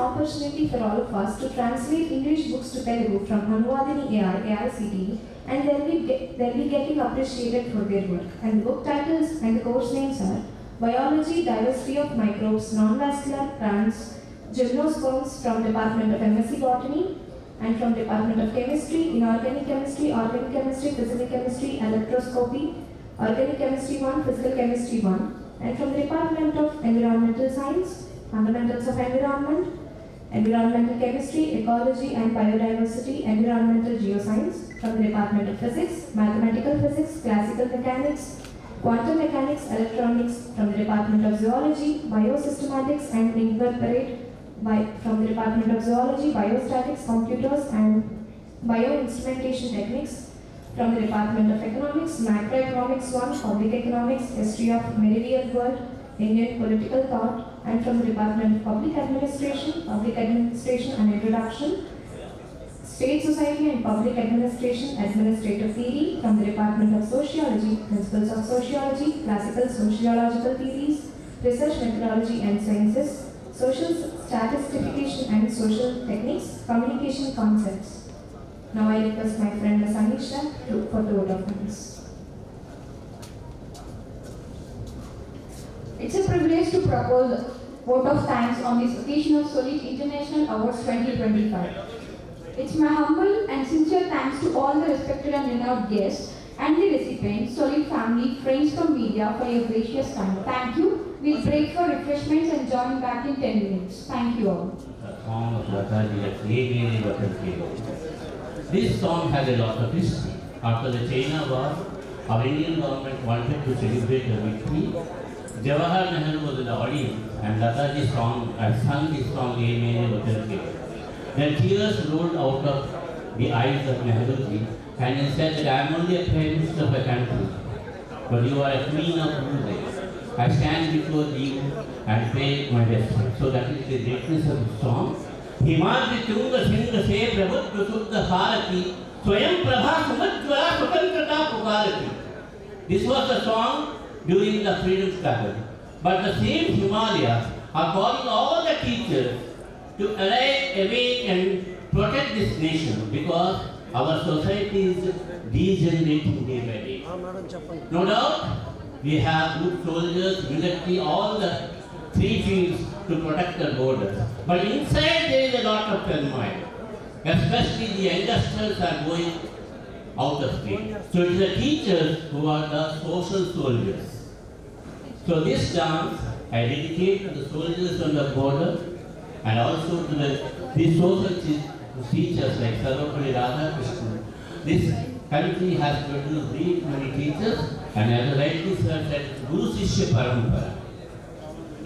opportunity for all of us to translate English books to Telugu from Anuvadini AI, AICTE, and they'll be getting appreciated for their work. And the book titles and the course names are Biology, Diversity of Microbes, Non-Vascular Plants, Gymnosperms from Department of MSc Botany, and from Department of Chemistry, Inorganic Chemistry, Organic Chemistry, Physical Chemistry, Electroscopy, Organic Chemistry 1, Physical Chemistry 1, and from the Department of Environmental Science, Fundamentals of Environment, Environmental Chemistry, Ecology and Biodiversity, Environmental Geoscience, from the Department of Physics, Mathematical Physics, Classical Mechanics, Quantum Mechanics, Electronics, from the Department of Zoology, Biosystematics and Invertebrate, from the Department of Zoology, Biostatics, Computers and Bioinstrumentation Techniques, from the Department of Economics, Macroeconomics 1, Public Economics, History of Medieval World, Indian Political Thought, and from the Department of Public Administration and Introduction, State Society and Public Administration, Administrative Theory, from the Department of Sociology, Principles of Sociology, Classical Sociological Theories, Research Methodology and Sciences, Social Statistification and Social Techniques, Communication Concepts. Now I request my friend Ms. Anisha for the vote of thanks. It's a privilege to propose vote of thanks on this occasion of Solid International Awards 2025. It's my humble and sincere thanks to all the respected and renowned guests and the recipients, Solid family, friends from media for your gracious time. Thank you. We'll break for refreshments and join back in 10 minutes. Thank you all. This song has a lot of history. After the China war, our Indian government wanted to celebrate the victory. Jawaharlal Nehru was in the audience and Lataji sung this song, Ye Mere Vatan Ke. Then tears rolled out of the eyes of Nehruji and he said that I am only a prime minister of a country, but you are a queen of music. I stand before you and pay my respect. So that is the greatness of the song. Himad Tunga Singha Se Prabhuddha Suddha Bharati Swayam Prabha Sumajjwala Swatantrata Pukarati. This was the song during the freedom struggle. But the same Himalayas are calling all the teachers to awake and protect this nation because our society is degenerating day by day. No doubt, we have good soldiers, military, all the three fields to protect the borders. But inside there is a lot of turmoil. Especially the youngsters are going out of state. So it is the teachers who are the social soldiers. So this dance I dedicate to the soldiers on the border and also to the social teachers like Sarvapalli Radhakrishnan. This country has produced great many teachers and as rightly said, Guru Shishya Parampara.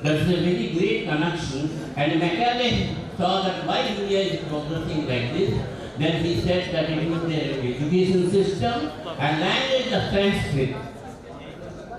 That's a very great connection and Macaulay saw that why India is progressing like this. Then he said that it is their education system and language of Sanskrit.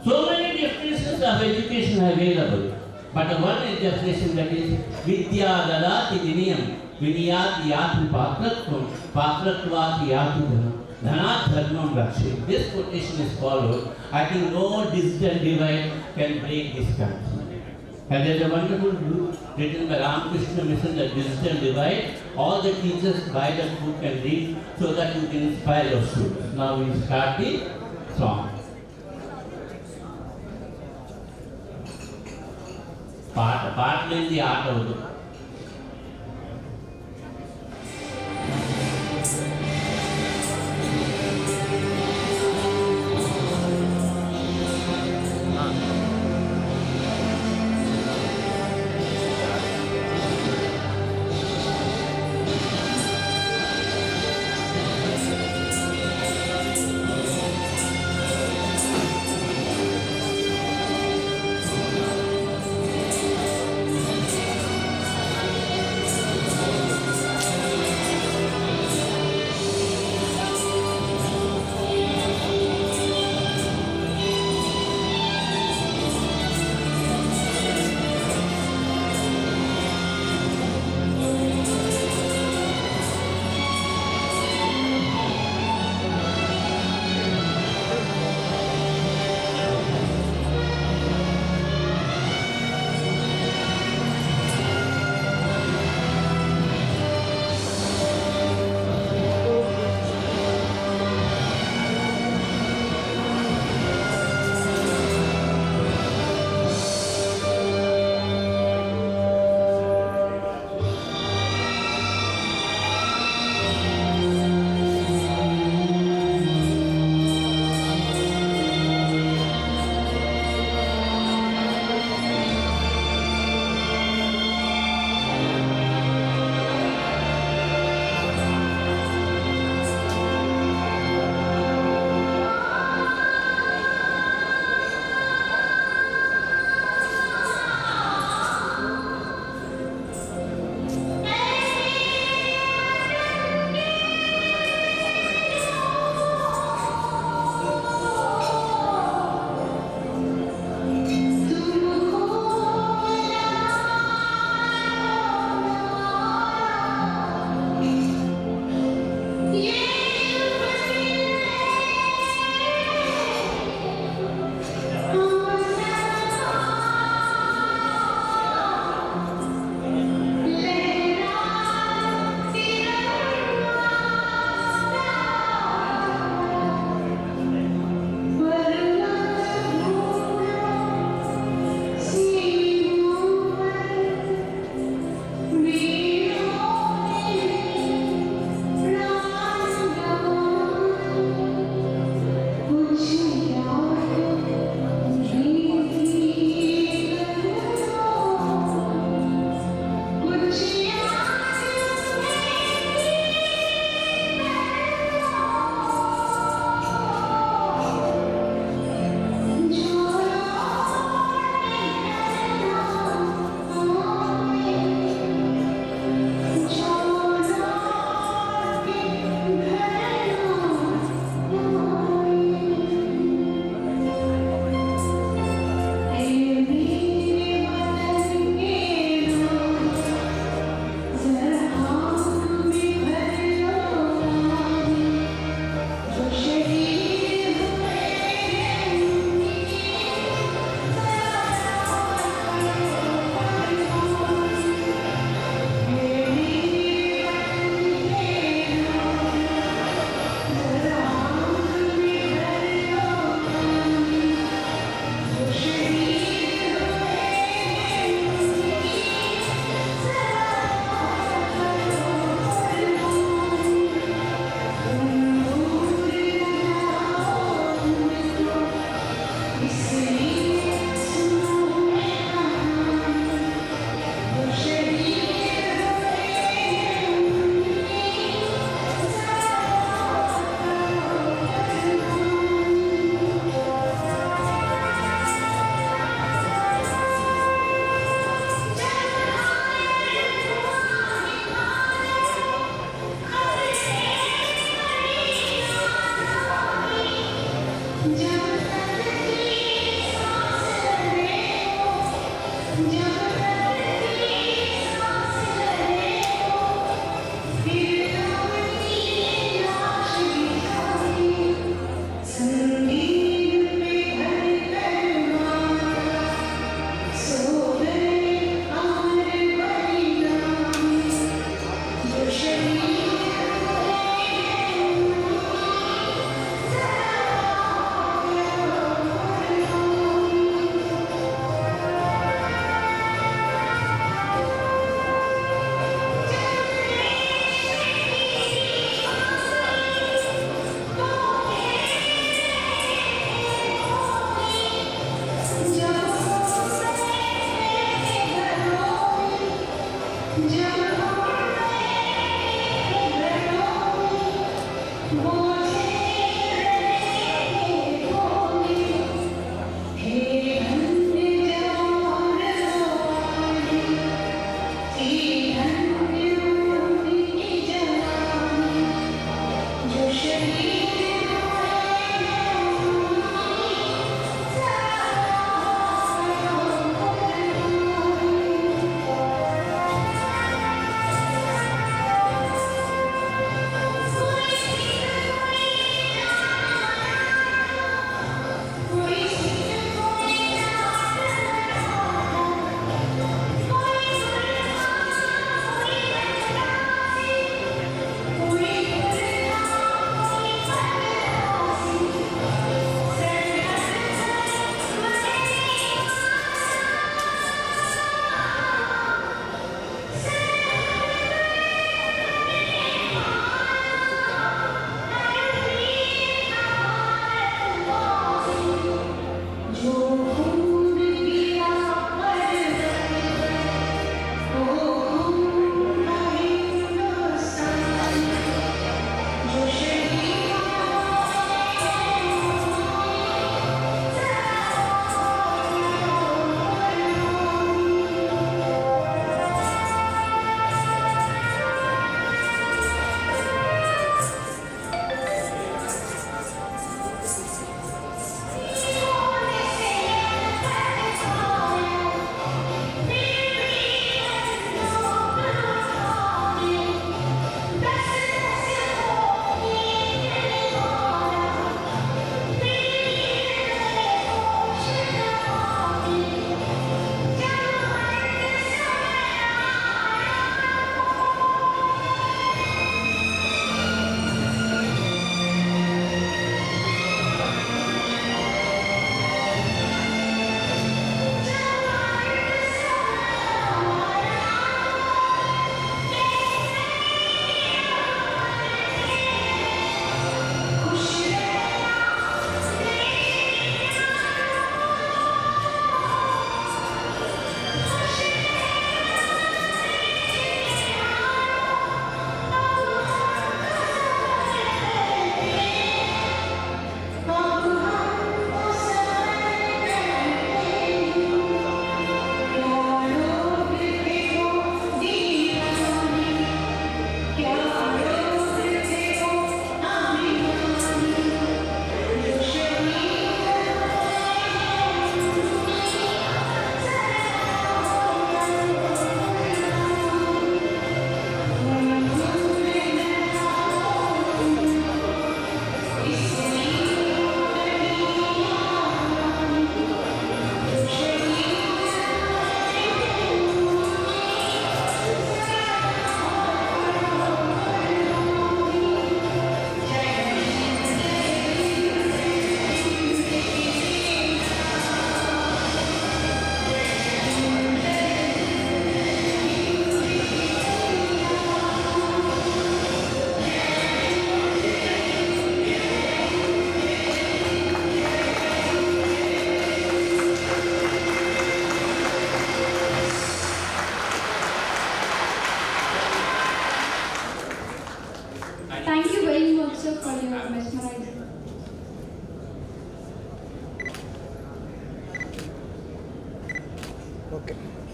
So many definitions of education are available. But the one definition that is Vidya Dadati Diniyam, Viniyati Yati Patratvam, Patratvati Yati Dhanam, Dhanat Dharmam Rakshit. This quotation is followed. I think no digital divide can break this country. And there is a wonderful book written by Ramakrishna Mission, The Digital Divide. All the teachers buy that book and read so that you can inspire your students. Now we start the song. Part in the art of the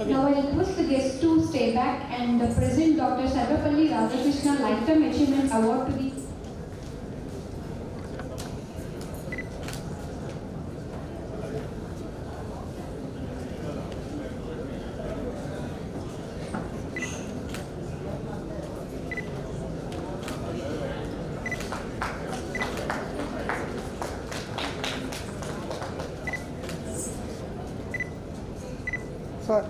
Now I request the guests to stay back and present Dr. Sarvapalli Radhakrishna Lifetime Achievement Award to the Sir.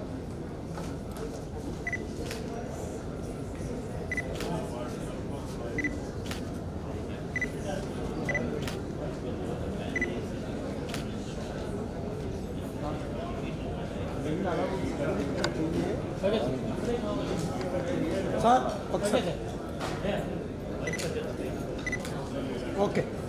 Sir, okay. Okay.